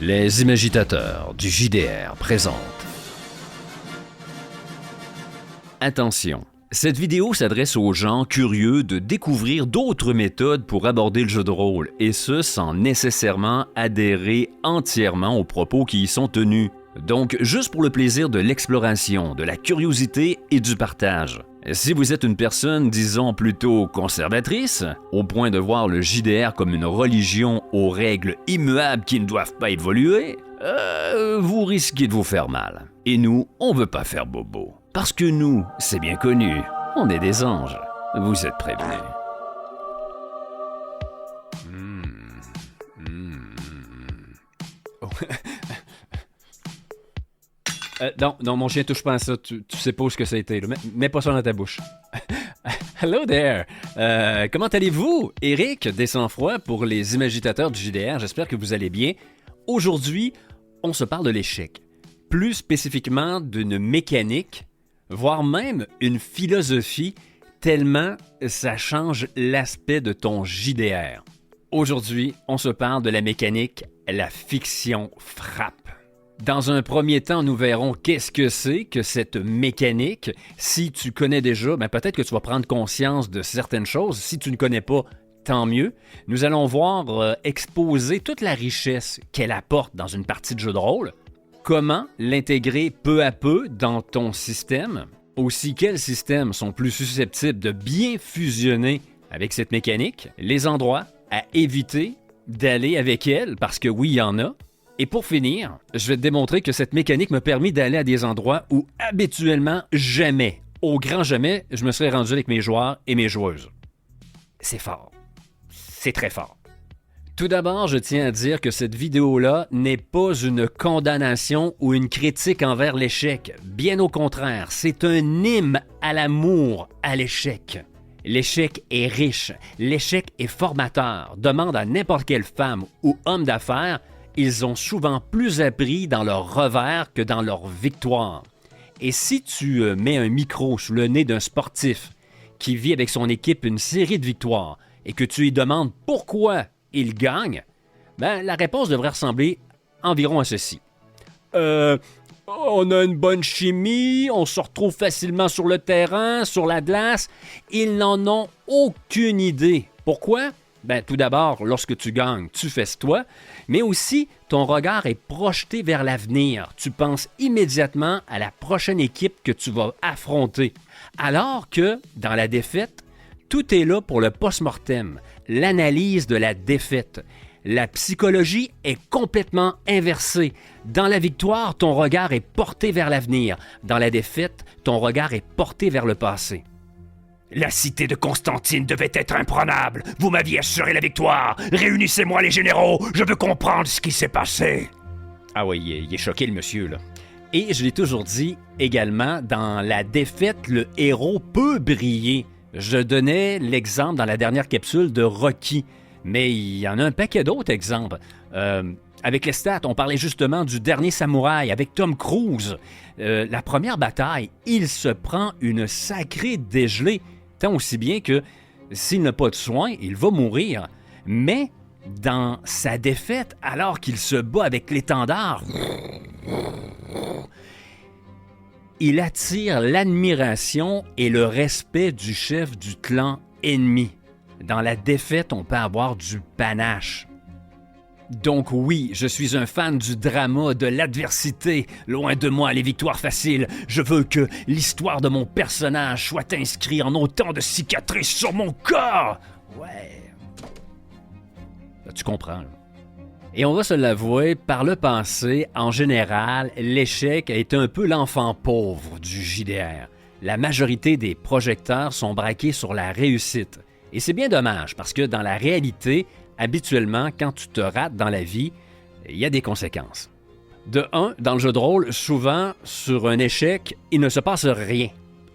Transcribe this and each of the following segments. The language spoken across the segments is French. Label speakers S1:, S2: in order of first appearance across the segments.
S1: Les imagitateurs du JDR présentent. Attention, cette vidéo s'adresse aux gens curieux de découvrir d'autres méthodes pour aborder le jeu de rôle, et ce sans nécessairement adhérer entièrement aux propos qui y sont tenus. Donc, juste pour le plaisir de l'exploration, de la curiosité et du partage. Si vous êtes une personne, disons, plutôt conservatrice, au point de voir le JDR comme une religion aux règles immuables qui ne doivent pas évoluer, vous risquez de vous faire mal. Et nous, on veut pas faire bobo. Parce que nous, c'est bien connu, on est des anges. Vous êtes prévenus. Non, mon chien touche pas à ça. Tu sais pas ce que ça a été. Là. Mets pas ça dans ta bouche. Hello there! Comment allez-vous? Eric, des Sans-Froid pour les imagitateurs du JDR. J'espère que vous allez bien. Aujourd'hui, on se parle de l'échec. Plus spécifiquement d'une mécanique, voire même une philosophie, tellement ça change l'aspect de ton JDR. Aujourd'hui, on se parle de la mécanique « La fiction frappe ». Dans un premier temps, nous verrons qu'est-ce que c'est que cette mécanique. Si tu connais déjà, peut-être que tu vas prendre conscience de certaines choses. Si tu ne connais pas, tant mieux. Nous allons voir exposer toute la richesse qu'elle apporte dans une partie de jeu de rôle. Comment l'intégrer peu à peu dans ton système. Aussi, quels systèmes sont plus susceptibles de bien fusionner avec cette mécanique. Les endroits à éviter d'aller avec elle, parce que oui, il y en a. Et pour finir, je vais te démontrer que cette mécanique m'a permis d'aller à des endroits où habituellement jamais, au grand jamais, je me serais rendu avec mes joueurs et mes joueuses. C'est fort. C'est très fort. Tout d'abord, je tiens à dire que cette vidéo-là n'est pas une condamnation ou une critique envers l'échec. Bien au contraire, c'est un hymne à l'amour à l'échec. L'échec est riche, l'échec est formateur. Demande à n'importe quelle femme ou homme d'affaires, ils ont souvent plus appris dans leur revers que dans leur victoire. Et si tu mets un micro sous le nez d'un sportif qui vit avec son équipe une série de victoires et que tu lui demandes pourquoi il gagne, la réponse devrait ressembler environ à ceci. On a une bonne chimie, on se retrouve facilement sur le terrain, sur la glace. Ils n'en ont aucune idée. Pourquoi? Tout d'abord, lorsque tu gagnes, tu fesses-toi, mais aussi ton regard est projeté vers l'avenir. Tu penses immédiatement à la prochaine équipe que tu vas affronter. Alors que, dans la défaite, tout est là pour le post-mortem, l'analyse de la défaite. La psychologie est complètement inversée. Dans la victoire, ton regard est porté vers l'avenir. Dans la défaite, ton regard est porté vers le passé. La cité de Constantine devait être imprenable. Vous m'aviez assuré la victoire. Réunissez-moi les généraux. Je veux comprendre ce qui s'est passé. Ah oui, il est choqué le monsieur, là. Et je l'ai toujours dit également, dans la défaite, le héros peut briller. Je donnais l'exemple dans la dernière capsule de Rocky, mais il y en a un paquet d'autres exemples. Avec les stats, on parlait justement du dernier samouraï avec Tom Cruise. La première bataille, il se prend une sacrée dégelée, tant aussi bien que s'il n'a pas de soins, il va mourir. Mais dans sa défaite, alors qu'il se bat avec l'étendard, il attire l'admiration et le respect du chef du clan ennemi. Dans la défaite, on peut avoir du panache. Donc oui, je suis un fan du drama, de l'adversité. Loin de moi les victoires faciles. Je veux que l'histoire de mon personnage soit inscrite en autant de cicatrices sur mon corps. Ouais. Là, tu comprends, là. Et on va se l'avouer, par le passé, en général, l'échec a été un peu l'enfant pauvre du JDR. La majorité des projecteurs sont braqués sur la réussite. Et c'est bien dommage, parce que dans la réalité, habituellement, quand tu te rates dans la vie, il y a des conséquences. De un, dans le jeu de rôle, souvent, sur un échec, il ne se passe rien.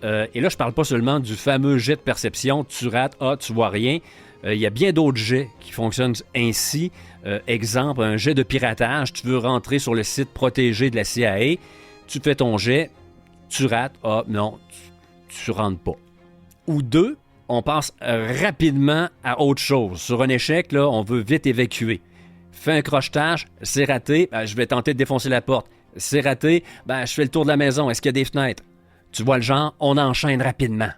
S1: Et là, je parle pas seulement du fameux jet de perception, tu rates, tu vois rien. Il y a bien d'autres jets qui fonctionnent ainsi. Exemple, un jet de piratage, tu veux rentrer sur le site protégé de la CIA, tu fais ton jet, tu rates, non, tu rentres pas. Ou deux, on passe rapidement à autre chose. Sur un échec, là, on veut vite évacuer. Fais un crochetage, c'est raté, je vais tenter de défoncer la porte. C'est raté, je fais le tour de la maison, est-ce qu'il y a des fenêtres? Tu vois le genre, on enchaîne rapidement.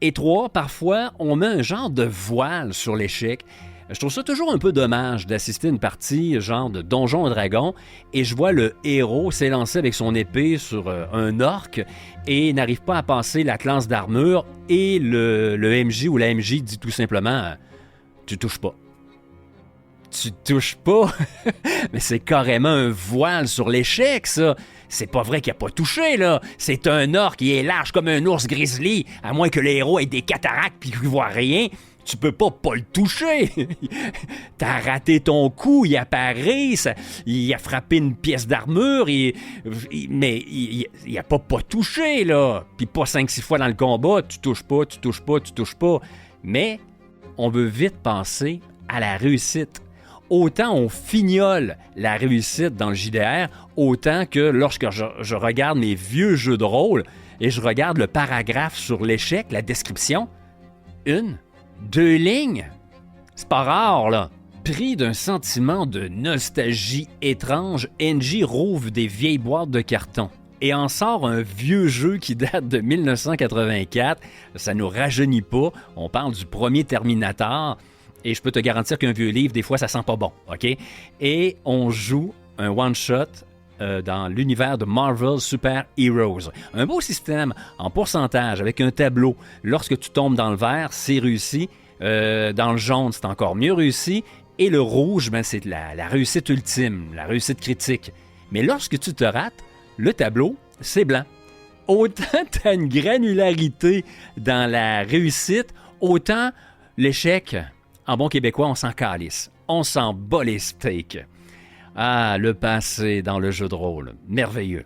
S1: Et 3, parfois, on met un genre de voile sur l'échec. Je trouve ça toujours un peu dommage d'assister à une partie genre de Donjons et Dragons et je vois le héros s'élancer avec son épée sur un orc et n'arrive pas à passer la classe d'armure et le MJ ou la MJ dit tout simplement « Tu touches pas ». Tu touches pas? Mais c'est carrément un voile sur l'échec, ça. C'est pas vrai qu'il a pas touché, là. C'est un orc qui est large comme un ours grizzly, à moins que le héros ait des cataractes puis qu'il voit rien. Tu peux pas le toucher. T'as raté ton coup, il apparaît, il a frappé une pièce d'armure, mais il a pas touché, là. Puis pas 5-6 fois dans le combat, tu touches pas. Mais on veut vite penser à la réussite. Autant on fignole la réussite dans le JDR, autant que lorsque je regarde mes vieux jeux de rôle et je regarde le paragraphe sur l'échec, la description, 1, 2 lignes. C'est pas rare, là. Pris d'un sentiment de nostalgie étrange, NJ rouvre des vieilles boîtes de carton et en sort un vieux jeu qui date de 1984. Ça nous rajeunit pas. On parle du premier Terminator. Et je peux te garantir qu'un vieux livre, des fois, ça sent pas bon, OK? Et on joue un one-shot dans l'univers de Marvel Super Heroes. Un beau système en pourcentage avec un tableau. Lorsque tu tombes dans le vert, c'est réussi. Dans le jaune, c'est encore mieux réussi. Et le rouge, c'est la réussite ultime, la réussite critique. Mais lorsque tu te rates, le tableau, c'est blanc. Autant tu as une granularité dans la réussite, autant l'échec... En bon québécois, on s'en calisse. On s'en bat les steaks. Ah, le passé dans le jeu de rôle. Merveilleux.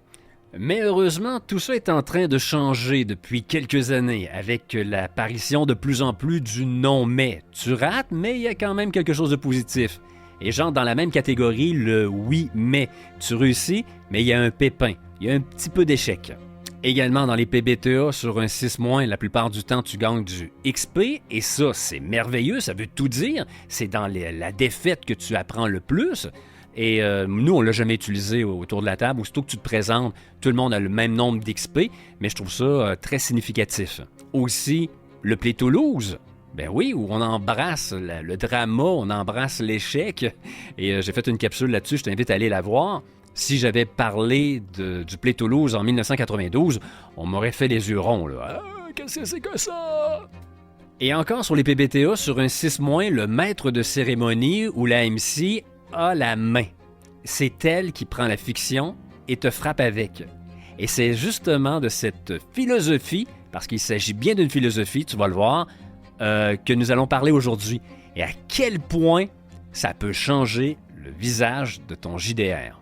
S1: Mais heureusement, tout ça est en train de changer depuis quelques années avec l'apparition de plus en plus du non-mais. Tu rates, mais il y a quand même quelque chose de positif. Et genre dans la même catégorie, le oui-mais. Tu réussis, mais il y a un pépin. Il y a un petit peu d'échec. Également dans les PBTA, sur un 6-, la plupart du temps, tu gagnes du XP, et ça, c'est merveilleux, ça veut tout dire. C'est dans la défaite que tu apprends le plus. Et nous, on ne l'a jamais utilisé autour de la table. Aussitôt que tu te présentes, tout le monde a le même nombre d'XP, mais je trouve ça très significatif. Aussi, le Play to Lose. Ben oui, où on embrasse le drama, on embrasse l'échec. Et j'ai fait une capsule là-dessus, je t'invite à aller la voir. Si j'avais parlé du Play to Lose en 1992, on m'aurait fait les yeux ronds. Là. Ah, qu'est-ce que c'est que ça? Et encore sur les PBTA, sur un 6-, le maître de cérémonie ou la MC a la main. C'est elle qui prend la fiction et te frappe avec. Et c'est justement de cette philosophie, parce qu'il s'agit bien d'une philosophie, tu vas le voir, que nous allons parler aujourd'hui. Et à quel point ça peut changer le visage de ton JDR.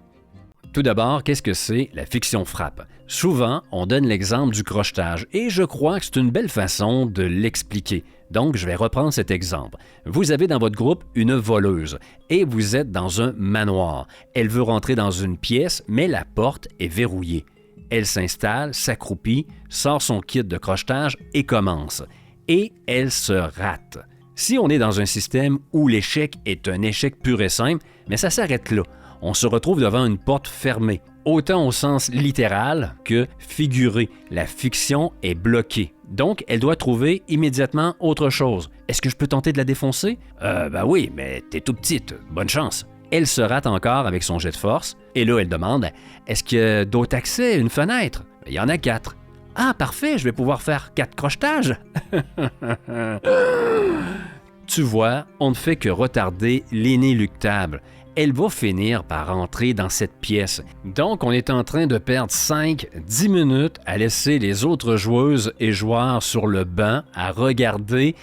S1: Tout d'abord, qu'est-ce que c'est la fiction frappe? Souvent, on donne l'exemple du crochetage et je crois que c'est une belle façon de l'expliquer. Donc, je vais reprendre cet exemple. Vous avez dans votre groupe une voleuse et vous êtes dans un manoir. Elle veut rentrer dans une pièce, mais la porte est verrouillée. Elle s'installe, s'accroupit, sort son kit de crochetage et commence. Et elle se rate. Si on est dans un système où l'échec est un échec pur et simple, mais ça s'arrête là. On se retrouve devant une porte fermée, autant au sens littéral que figuré. La fiction est bloquée. Donc, elle doit trouver immédiatement autre chose. Est-ce que je peux tenter de la défoncer? Ben oui, mais t'es tout petite. Bonne chance. Elle se rate encore avec son jet de force. Et là, elle demande, est-ce qu'il y a d'autres accès à une fenêtre? Il y en a 4. Ah, parfait, je vais pouvoir faire 4 crochetages. Tu vois, on ne fait que retarder l'inéluctable. Elle va finir par entrer dans cette pièce. Donc, on est en train de perdre 5-10 minutes à laisser les autres joueuses et joueurs sur le banc à regarder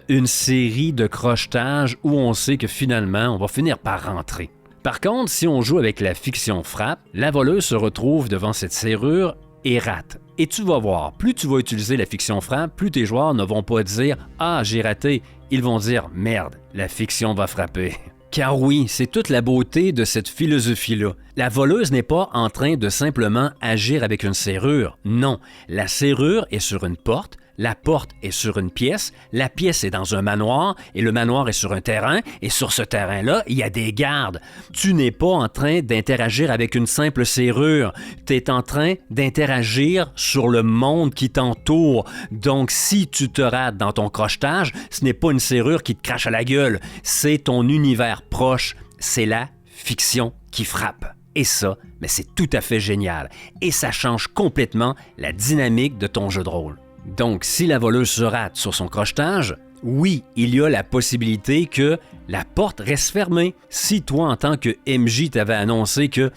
S1: une série de crochetages où on sait que finalement, on va finir par rentrer. Par contre, si on joue avec la fiction frappe, la voleuse se retrouve devant cette serrure et rate. Et tu vas voir, plus tu vas utiliser la fiction frappe, plus tes joueurs ne vont pas dire « Ah, j'ai raté », ils vont dire « Merde, la fiction va frapper ». Car oui, c'est toute la beauté de cette philosophie-là. La voleuse n'est pas en train de simplement agir avec une serrure. Non, la serrure est sur une porte, La porte est sur une pièce, la pièce est dans un manoir, et le manoir est sur un terrain, et sur ce terrain-là, il y a des gardes. Tu n'es pas en train d'interagir avec une simple serrure, tu es en train d'interagir sur le monde qui t'entoure. Donc, si tu te rates dans ton crochetage, ce n'est pas une serrure qui te crache à la gueule, c'est ton univers proche, c'est la fiction qui frappe. Et ça, mais c'est tout à fait génial. Et ça change complètement la dynamique de ton jeu de rôle. Donc, si la voleuse se rate sur son crochetage, oui, il y a la possibilité que la porte reste fermée. Si toi, en tant que MJ, t'avais annoncé que,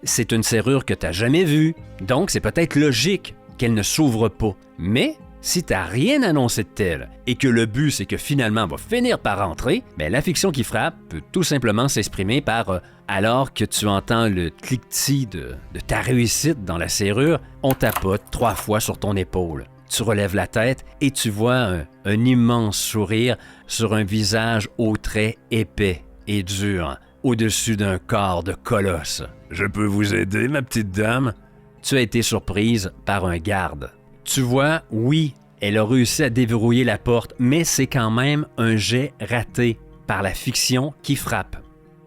S1: c'est une serrure que tu n'as jamais vue, donc c'est peut-être logique qu'elle ne s'ouvre pas. Mais si tu n'as rien annoncé de tel et que le but, c'est que finalement, elle va finir par rentrer, la fiction qui frappe peut tout simplement s'exprimer par alors que tu entends le cliquetis de ta réussite dans la serrure, on tapote 3 fois sur ton épaule. Tu relèves la tête et tu vois un immense sourire sur un visage aux traits épais et durs, au-dessus d'un corps de colosse. « Je peux vous aider, ma petite dame? » Tu as été surprise par un garde. Tu vois, oui, elle a réussi à déverrouiller la porte, mais c'est quand même un jet raté par la fiction qui frappe.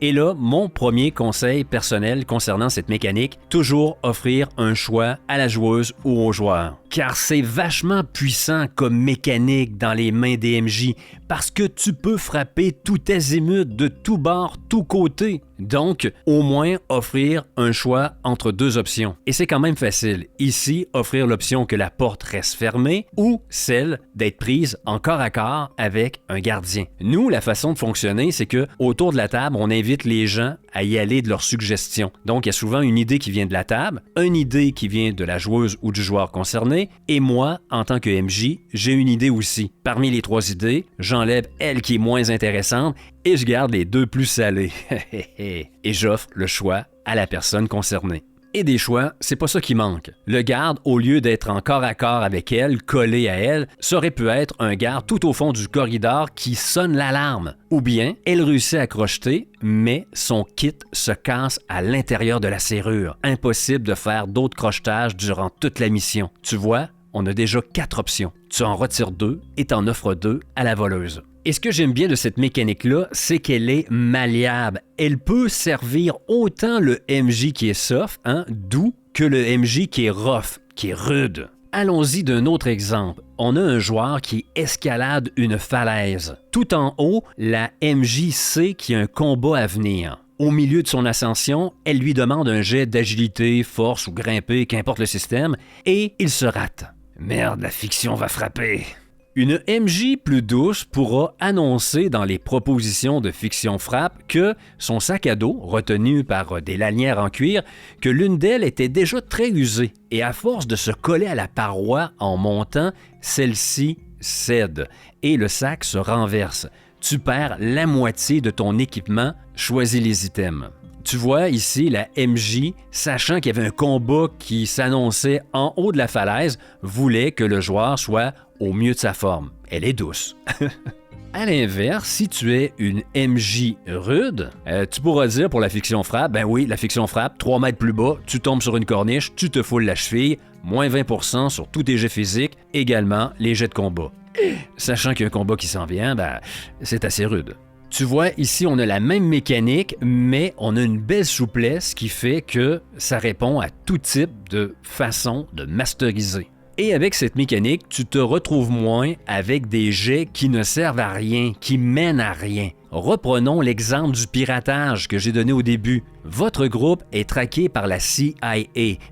S1: Et là, mon premier conseil personnel concernant cette mécanique, toujours offrir un choix à la joueuse ou au joueur. Car c'est vachement puissant comme mécanique dans les mains des MJ, parce que tu peux frapper tout azimut, de tout bord, tout côté. Donc, au moins offrir un choix entre 2 options. Et c'est quand même facile. Ici, offrir l'option que la porte reste fermée ou celle d'être prise en corps à corps avec un gardien. Nous, la façon de fonctionner, c'est que autour de la table, on invite les gens à y aller de leurs suggestions. Donc, il y a souvent une idée qui vient de la table, une idée qui vient de la joueuse ou du joueur concerné, et moi, en tant que MJ, j'ai une idée aussi. Parmi les 3 idées, j'enlève elle qui est moins intéressante et je garde les 2 plus salées. Et j'offre le choix à la personne concernée. Et des choix, c'est pas ça qui manque. Le garde, au lieu d'être en corps à corps avec elle, collé à elle, ça aurait pu être un garde tout au fond du corridor qui sonne l'alarme. Ou bien, elle réussit à crocheter, mais son kit se casse à l'intérieur de la serrure. Impossible de faire d'autres crochetages durant toute la mission. Tu vois, on a déjà 4 options. Tu en retires 2 et t'en offres 2 à la voleuse. Et ce que j'aime bien de cette mécanique-là, c'est qu'elle est malléable. Elle peut servir autant le MJ qui est soft, doux, que le MJ qui est rough, qui est rude. Allons-y d'un autre exemple. On a un joueur qui escalade une falaise. Tout en haut, la MJ sait qu'il y a un combat à venir. Au milieu de son ascension, elle lui demande un jet d'agilité, force ou grimper, qu'importe le système, et il se rate. Merde, la fiction va frapper. Une MJ plus douce pourra annoncer dans les propositions de fiction frappe que son sac à dos, retenu par des lanières en cuir, que l'une d'elles était déjà très usée et à force de se coller à la paroi en montant, celle-ci cède et le sac se renverse. Tu perds la moitié de ton équipement, choisis les items. Tu vois ici la MJ, sachant qu'il y avait un combat qui s'annonçait en haut de la falaise, voulait que le joueur soit au mieux de sa forme. Elle est douce. À l'inverse, si tu es une MJ rude, tu pourras dire pour la fiction frappe, ben oui, la fiction frappe, 3 mètres plus bas, tu tombes sur une corniche, tu te foules la cheville, moins 20% sur tous tes jets physiques, également les jets de combat. Sachant qu'il y a un combat qui s'en vient, c'est assez rude. Tu vois, ici, on a la même mécanique, mais on a une belle souplesse qui fait que ça répond à tout type de façon de masteriser. Et avec cette mécanique, tu te retrouves moins avec des jets qui ne servent à rien, qui mènent à rien. Reprenons l'exemple du piratage que j'ai donné au début. Votre groupe est traqué par la CIA,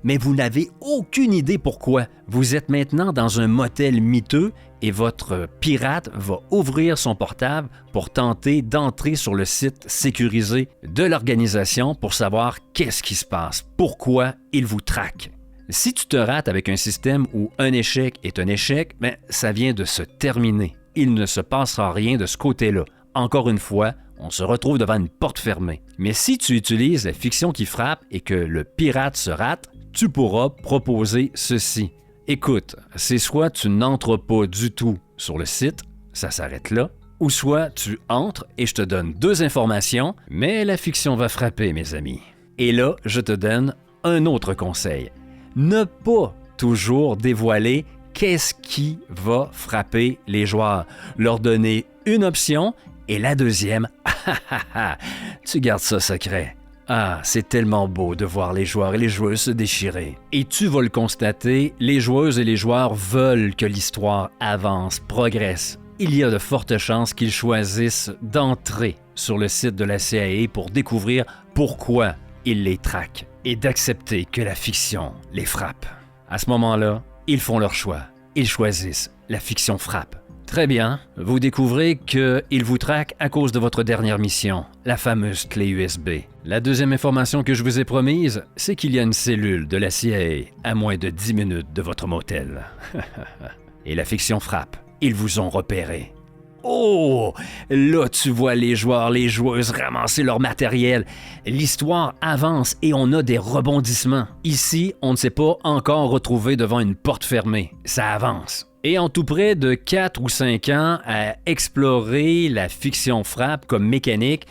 S1: mais vous n'avez aucune idée pourquoi. Vous êtes maintenant dans un motel miteux et votre pirate va ouvrir son portable pour tenter d'entrer sur le site sécurisé de l'organisation pour savoir qu'est-ce qui se passe, pourquoi il vous traque. Si tu te rates avec un système où un échec est un échec, ça vient de se terminer. Il ne se passera rien de ce côté-là. Encore une fois, on se retrouve devant une porte fermée. Mais si tu utilises la fiction qui frappe et que le pirate se rate, tu pourras proposer ceci. Écoute, c'est soit tu n'entres pas du tout sur le site, ça s'arrête là, ou soit tu entres et je te donne 2 informations, mais la fiction va frapper, mes amis. Et là, je te donne un autre conseil. Ne pas toujours dévoiler qu'est-ce qui va frapper les joueurs. Leur donner une option et la deuxième, tu gardes ça secret. Ah, c'est tellement beau de voir les joueurs et les joueuses se déchirer. Et tu vas le constater, les joueuses et les joueurs veulent que l'histoire avance, progresse. Il y a de fortes chances qu'ils choisissent d'entrer sur le site de la CIA pour découvrir pourquoi ils les traquent et d'accepter que la fiction les frappe. À ce moment-là, ils font leur choix. Ils choisissent la fiction frappe. Très bien, vous découvrez qu'ils vous traquent à cause de votre dernière mission, la fameuse clé USB. La deuxième information que je vous ai promise, c'est qu'il y a une cellule de la CIA à moins de 10 minutes de votre motel. Et la fiction frappe, ils vous ont repéré. Oh! Là, tu vois les joueurs, les joueuses ramasser leur matériel. L'histoire avance et on a des rebondissements. Ici, on ne s'est pas encore retrouvé devant une porte fermée. Ça avance. Et en tout près de 4 ou 5 ans à explorer la fiction frappe comme mécanique,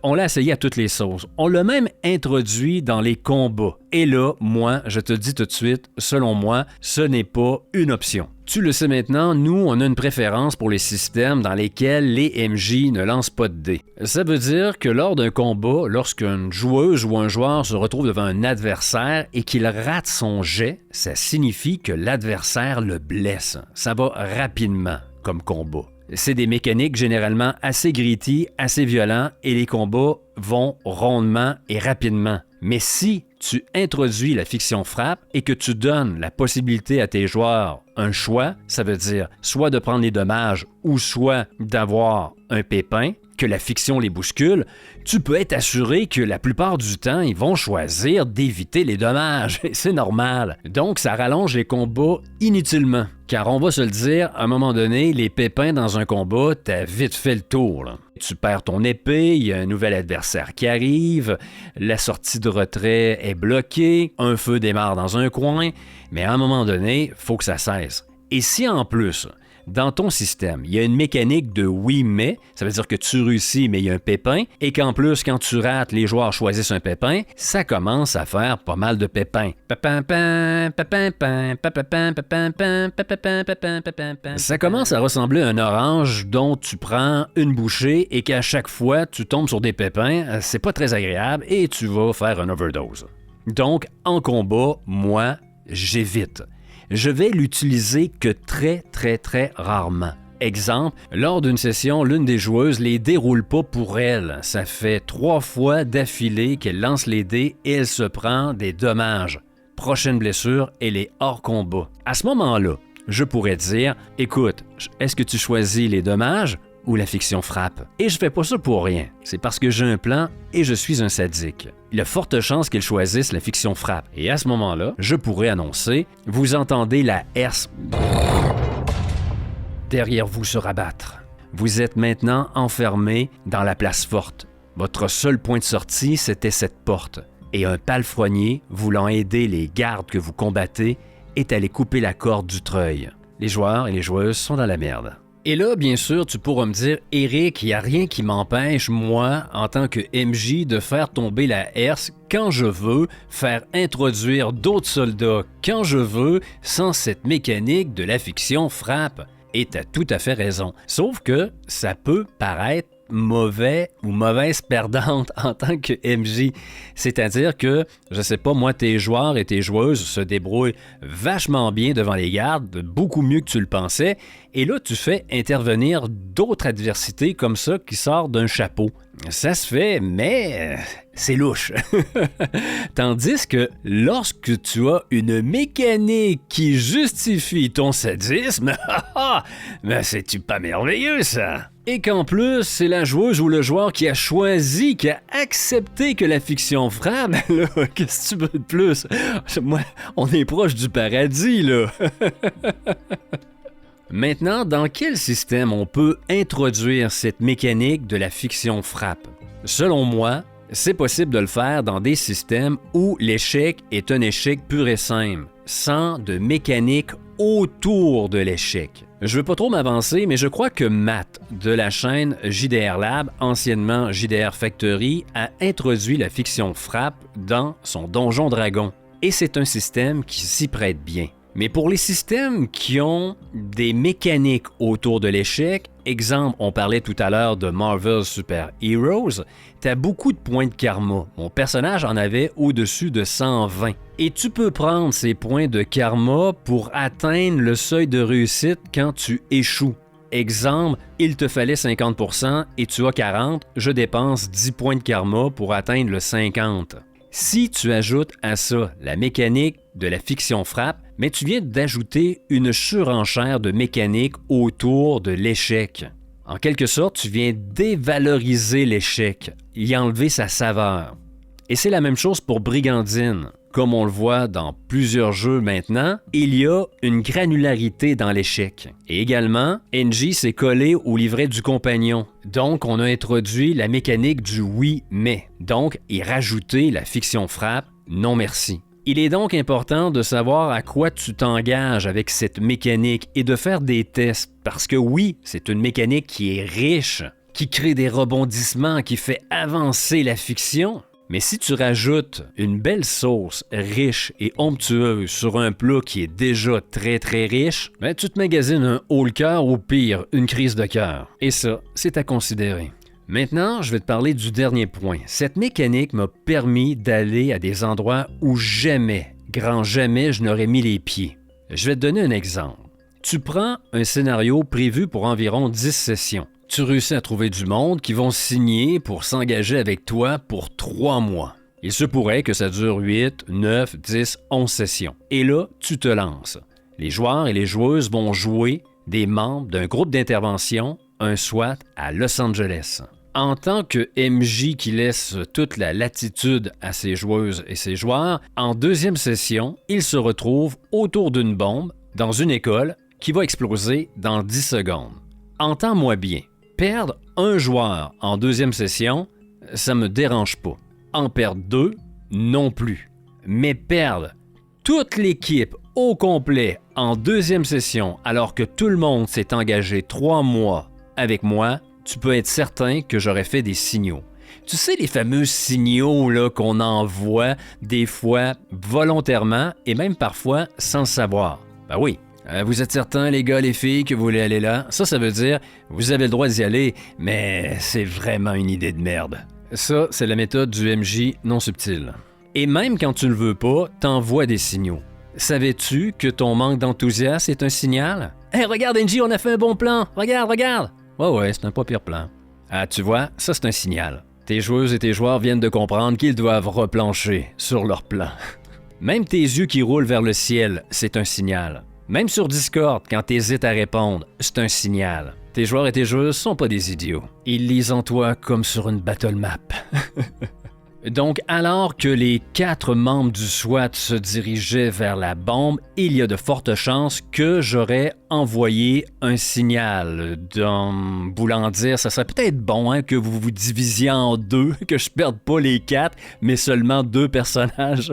S1: on l'a essayé à toutes les sauces. On l'a même introduit dans les combats. Et là, moi, je te dis tout de suite, selon moi, ce n'est pas une option. Tu le sais maintenant, nous, on a une préférence pour les systèmes dans lesquels les MJ ne lancent pas de dés. Ça veut dire que lors d'un combat, lorsqu'une joueuse ou un joueur se retrouve devant un adversaire et qu'il rate son jet, ça signifie que l'adversaire le blesse. Ça va rapidement comme combat. C'est des mécaniques généralement assez gritty, assez violents et les combats vont rondement et rapidement. Mais si tu introduis la fiction frappe et que tu donnes la possibilité à tes joueurs un choix, ça veut dire soit de prendre les dommages ou soit d'avoir un pépin, que la fiction les bouscule, tu peux être assuré que la plupart du temps, ils vont choisir d'éviter les dommages. Et c'est normal. Donc, ça rallonge les combats inutilement. Car on va se le dire, à un moment donné, les pépins dans un combat, t'as vite fait le tour, là. Tu perds ton épée, il y a un nouvel adversaire qui arrive, la sortie de retrait est bloquée, un feu démarre dans un coin, mais à un moment donné, il faut que ça cesse. Et si en plus, dans ton système, il y a une mécanique de oui mais, ça veut dire que tu réussis mais il y a un pépin, et qu'en plus, quand tu rates, les joueurs choisissent un pépin, ça commence à faire pas mal de pépins. Ça commence à ressembler à un orange dont tu prends une bouchée et qu'à chaque fois, tu tombes sur des pépins, c'est pas très agréable et tu vas faire une overdose. Donc, en combat, moi, j'évite. Je vais l'utiliser que très rarement. Exemple, lors d'une session, l'une des joueuses les déroule pas pour elle. Ça fait 3 fois d'affilée qu'elle lance les dés et elle se prend des dommages. Prochaine blessure, elle est hors combat. À ce moment-là, je pourrais dire, écoute, est-ce que tu choisis les dommages ou la fiction frappe? Et je fais pas ça pour rien. C'est parce que j'ai un plan et je suis un sadique. Il y a forte chance qu'ils choisissent la fiction frappe. Et à ce moment-là, je pourrais annoncer, vous entendez la herse derrière vous se rabattre. Vous êtes maintenant enfermé dans la place forte. Votre seul point de sortie, c'était cette porte. Et un palefrenier, voulant aider les gardes que vous combattez, est allé couper la corde du treuil. Les joueurs et les joueuses sont dans la merde. Et là, bien sûr, tu pourras me dire, Éric, il n'y a rien qui m'empêche, moi, en tant que MJ, de faire tomber la herse quand je veux, faire introduire d'autres soldats quand je veux, sans cette mécanique de la fiction frappe. Et tu as tout à fait raison. Sauf que ça peut paraître mauvais ou mauvaise perdante en tant que MJ. C'est-à-dire que, je sais pas, moi, tes joueurs et tes joueuses se débrouillent vachement bien devant les gardes, beaucoup mieux que tu le pensais, et là, tu fais intervenir d'autres adversités comme ça qui sortent d'un chapeau. Ça se fait, mais c'est louche. Tandis que lorsque tu as une mécanique qui justifie ton sadisme, ben c'est pas merveilleux ça. Et qu'en plus, c'est la joueuse ou le joueur qui a choisi, qui a accepté que la fiction frappe, là, qu'est-ce que tu veux de plus? Moi, on est proche du paradis, là. Maintenant, dans quel système on peut introduire cette mécanique de la fiction frappe? Selon moi, c'est possible de le faire dans des systèmes où l'échec est un échec pur et simple, sans de mécanique autour de l'échec. Je ne veux pas trop m'avancer, mais je crois que Matt, de la chaîne JDR Lab, anciennement JDR Factory, a introduit la fiction frappe dans son Donjon Dragon. Et c'est un système qui s'y prête bien. Mais pour les systèmes qui ont des mécaniques autour de l'échec, exemple, on parlait tout à l'heure de Marvel Super Heroes, t'as beaucoup de points de karma. Mon personnage en avait au-dessus de 120. Et tu peux prendre ces points de karma pour atteindre le seuil de réussite quand tu échoues. Exemple, il te fallait 50% et tu as 40, je dépense 10 points de karma pour atteindre le 50. Si tu ajoutes à ça la mécanique de la fiction frappe, mais tu viens d'ajouter une surenchère de mécanique autour de l'échec. En quelque sorte, tu viens dévaloriser l'échec, y enlever sa saveur. Et c'est la même chose pour Brigandine. Comme on le voit dans plusieurs jeux maintenant, il y a une granularité dans l'échec. Et également, NJ s'est collé au livret du compagnon. Donc, on a introduit la mécanique du oui, mais. Donc, et rajouté la fiction frappe, non merci. Il est donc important de savoir à quoi tu t'engages avec cette mécanique et de faire des tests parce que oui, c'est une mécanique qui est riche, qui crée des rebondissements, qui fait avancer la fiction. Mais si tu rajoutes une belle sauce riche et onctueuse sur un plat qui est déjà très très riche, ben tu te magasines un haut le cœur ou pire, une crise de cœur. Et ça, c'est à considérer. Maintenant, je vais te parler du dernier point. Cette mécanique m'a permis d'aller à des endroits où jamais, grand jamais, je n'aurais mis les pieds. Je vais te donner un exemple. Tu prends un scénario prévu pour environ 10 sessions. Tu réussis à trouver du monde qui vont signer pour s'engager avec toi pour 3 mois. Il se pourrait que ça dure 8, 9, 10, 11 sessions. Et là, tu te lances. Les joueurs et les joueuses vont jouer des membres d'un groupe d'intervention, un SWAT à Los Angeles. En tant que MJ qui laisse toute la latitude à ses joueuses et ses joueurs, en deuxième session, ils se retrouvent autour d'une bombe dans une école qui va exploser dans 10 secondes. Entends-moi bien. Perdre un joueur en deuxième session, ça me dérange pas. En perdre 2, non plus. Mais perdre toute l'équipe au complet en deuxième session alors que tout le monde s'est engagé 3 mois avec moi, tu peux être certain que j'aurais fait des signaux. Tu sais les fameux signaux là, qu'on envoie des fois volontairement et même parfois sans le savoir. Ben oui. Vous êtes certains, les gars, les filles, que vous voulez aller là? Ça veut dire, vous avez le droit d'y aller, mais c'est vraiment une idée de merde. Ça, c'est la méthode du MJ non subtil. Et même quand tu ne le veux pas, t'envoies des signaux. Savais-tu que ton manque d'enthousiasme est un signal? Hey, regarde, NJ, on a fait un bon plan! Regarde! Ouais, c'est un pas pire plan. Ah, tu vois, ça c'est un signal. Tes joueuses et tes joueurs viennent de comprendre qu'ils doivent replancher sur leur plan. Même tes yeux qui roulent vers le ciel, c'est un signal. Même sur Discord, quand tu hésites à répondre, c'est un signal. Tes joueurs et tes joueuses sont pas des idiots. Ils lisent en toi comme sur une battle map. Donc, alors que les 4 membres du SWAT se dirigeaient vers la bombe, il y a de fortes chances que j'aurais envoyé un signal. Donc, voulant dire, ça serait peut-être bon que vous vous divisiez en 2, que je perde pas les 4, mais seulement 2 personnages.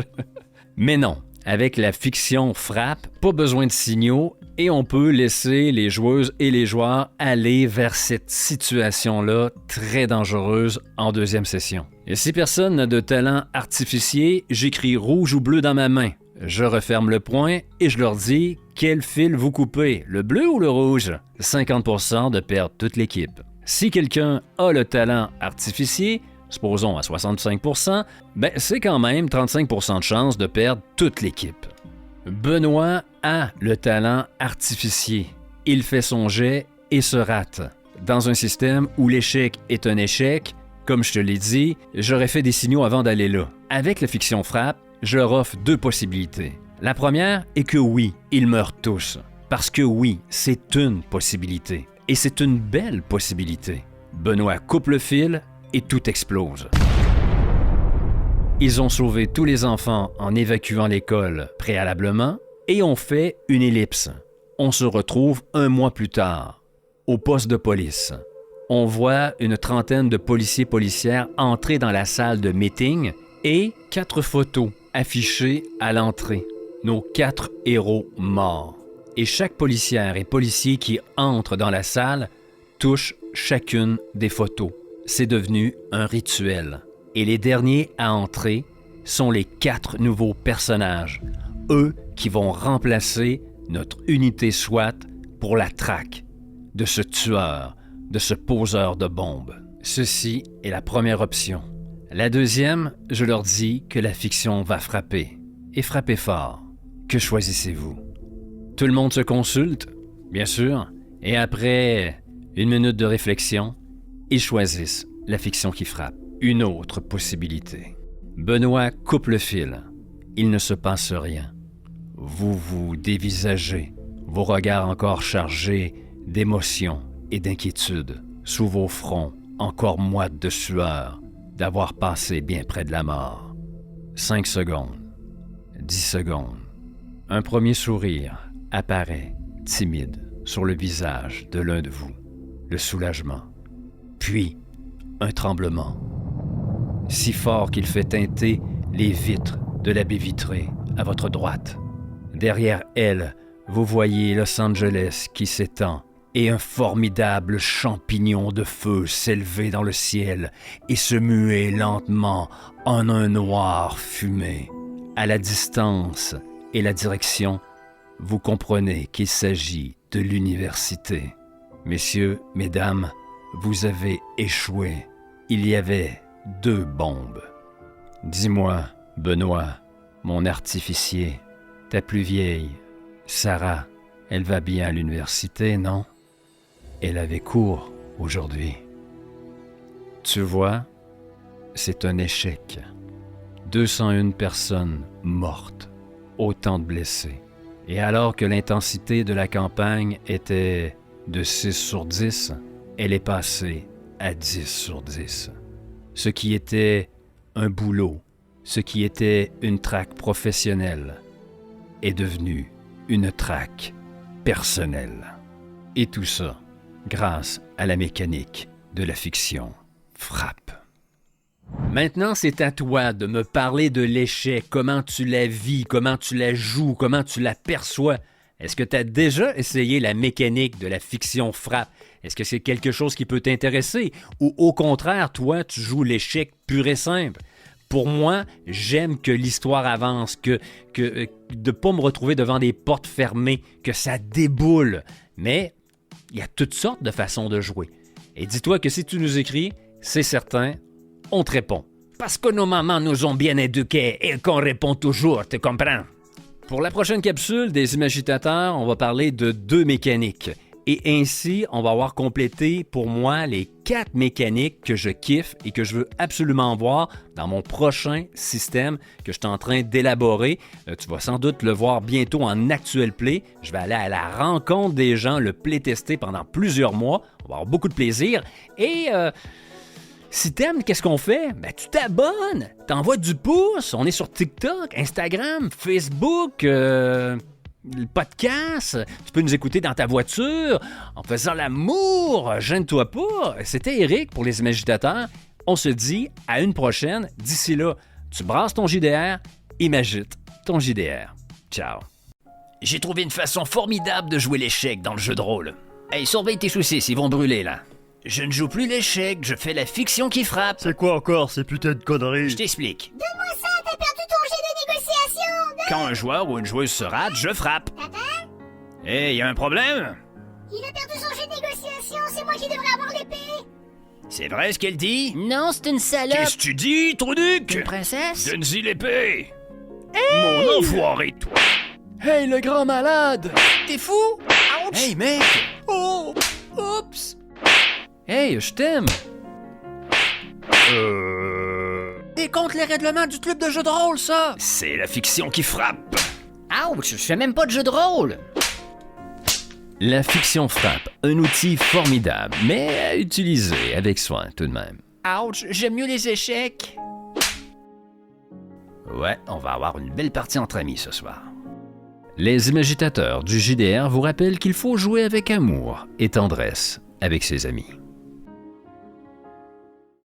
S1: Mais non. Avec la fiction frappe, pas besoin de signaux et on peut laisser les joueuses et les joueurs aller vers cette situation-là très dangereuse en deuxième session. Et si personne n'a de talent artificier, j'écris rouge ou bleu dans ma main. Je referme le point et je leur dis quel fil vous coupez, le bleu ou le rouge? 50% de perdre toute l'équipe. Si quelqu'un a le talent artificier, supposons à 65%, ben c'est quand même 35% de chance de perdre toute l'équipe. Benoît a le talent artificier. Il fait son jet et se rate. Dans un système où l'échec est un échec, comme je te l'ai dit, j'aurais fait des signaux avant d'aller là. Avec la fiction frappe, je leur offre 2 possibilités. La première est que oui, ils meurent tous. Parce que oui, c'est une possibilité. Et c'est une belle possibilité. Benoît coupe le fil et tout explose. Ils ont sauvé tous les enfants en évacuant l'école préalablement et ont fait une ellipse. On se retrouve 1 mois plus tard, au poste de police. On voit une trentaine de policiers-policières entrer dans la salle de meeting et 4 photos affichées à l'entrée. Nos 4 héros morts. Et chaque policière et policier qui entre dans la salle touche chacune des photos. C'est devenu un rituel. Et les derniers à entrer sont les 4 nouveaux personnages. Eux qui vont remplacer notre unité SWAT pour la traque de ce tueur, de ce poseur de bombes. Ceci est la première option. La deuxième, je leur dis que la fiction va frapper, et frapper fort. Que choisissez-vous? Tout le monde se consulte, bien sûr, et après 1 minute de réflexion, ils choisissent la fiction qui frappe. Une autre possibilité. Benoît coupe le fil. Il ne se passe rien. Vous vous dévisagez, vos regards encore chargés d'émotions et d'inquiétudes, sous vos fronts encore moites de sueur, d'avoir passé bien près de la mort. 5 secondes, 10 secondes. Un premier sourire apparaît, timide, sur le visage de l'un de vous. Le soulagement. Puis, un tremblement. Si fort qu'il fait teinter les vitres de la baie vitrée à votre droite. Derrière elle, vous voyez Los Angeles qui s'étend et un formidable champignon de feu s'élever dans le ciel et se muer lentement en un noir fumé. À la distance et la direction, vous comprenez qu'il s'agit de l'université. Messieurs, mesdames, vous avez échoué. Il y avait 2 bombes. Dis-moi, Benoît, mon artificier, ta plus vieille, Sarah, elle va bien à l'université, non? Elle avait cours aujourd'hui. Tu vois, c'est un échec. 201 personnes mortes, autant de blessés. Et alors que l'intensité de la campagne était de 6 sur 10, elle est passée à 10 sur 10. Ce qui était un boulot, ce qui était une traque professionnelle, est devenu une traque personnelle. Et tout ça grâce à la mécanique de la fiction frappe. Maintenant, c'est à toi de me parler de l'échec, comment tu la vis, comment tu la joues, comment tu la perçois. Est-ce que tu as déjà essayé la mécanique de la fiction frappe? Est-ce que c'est quelque chose qui peut t'intéresser? Ou au contraire, toi, tu joues l'échec pur et simple? Pour moi, j'aime que l'histoire avance, que de ne pas me retrouver devant des portes fermées, que ça déboule. Mais il y a toutes sortes de façons de jouer. Et dis-toi que si tu nous écris, c'est certain, on te répond. Parce que nos mamans nous ont bien éduqués et qu'on répond toujours, tu comprends? Pour la prochaine capsule des Imagitateurs, on va parler de 2 mécaniques. Et ainsi, on va avoir complété pour moi les 4 mécaniques que je kiffe et que je veux absolument voir dans mon prochain système que je suis en train d'élaborer. Tu vas sans doute le voir bientôt en actual play. Je vais aller à la rencontre des gens, le playtester pendant plusieurs mois. On va avoir beaucoup de plaisir. Et si t'aimes, qu'est-ce qu'on fait? Ben, tu t'abonnes, t'envoies du pouce. On est sur TikTok, Instagram, Facebook, le podcast. Tu peux nous écouter dans ta voiture, en faisant l'amour. Gêne-toi pas. C'était Eric pour les Imagitateurs. On se dit à une prochaine. D'ici là, tu brasses ton JDR, imagite ton JDR. Ciao. J'ai trouvé une façon formidable de jouer l'échec dans le jeu de rôle. Hey, surveille tes soucis, ils vont brûler là. Je ne joue plus l'échec, je fais la fiction qui frappe.
S2: C'est quoi encore ces putains de conneries?
S1: Je t'explique.
S3: Donne-moi ça, t'as perdu ton jet de négociation.
S1: Quand un joueur ou une joueuse se rate, je frappe.
S3: Papa?
S1: Hey, y a un problème?
S3: Il a perdu son jet de négociation, c'est moi qui devrais avoir l'épée.
S1: C'est vrai ce qu'elle dit?
S3: Non, c'est une salope.
S1: Qu'est-ce que tu dis, Trouduc?
S3: Une princesse?
S1: Donne-y l'épée! Hey! Mon enfoiré, toi!
S2: Hey le grand malade!
S3: T'es fou? Ouch!
S1: Hey, mec!
S2: Oh!
S3: Oups!
S1: Hey, je t'aime!
S3: T'es contre les règlements du club de jeu de rôle, ça!
S1: C'est la fiction qui frappe!
S3: Ouch, je fais même pas de jeu de rôle!
S1: La fiction frappe, un outil formidable, mais à utiliser avec soin tout de même.
S3: Ouch, j'aime mieux les échecs!
S1: Ouais, on va avoir une belle partie entre amis ce soir. Les Imagitateurs du JDR vous rappellent qu'il faut jouer avec amour et tendresse avec ses amis.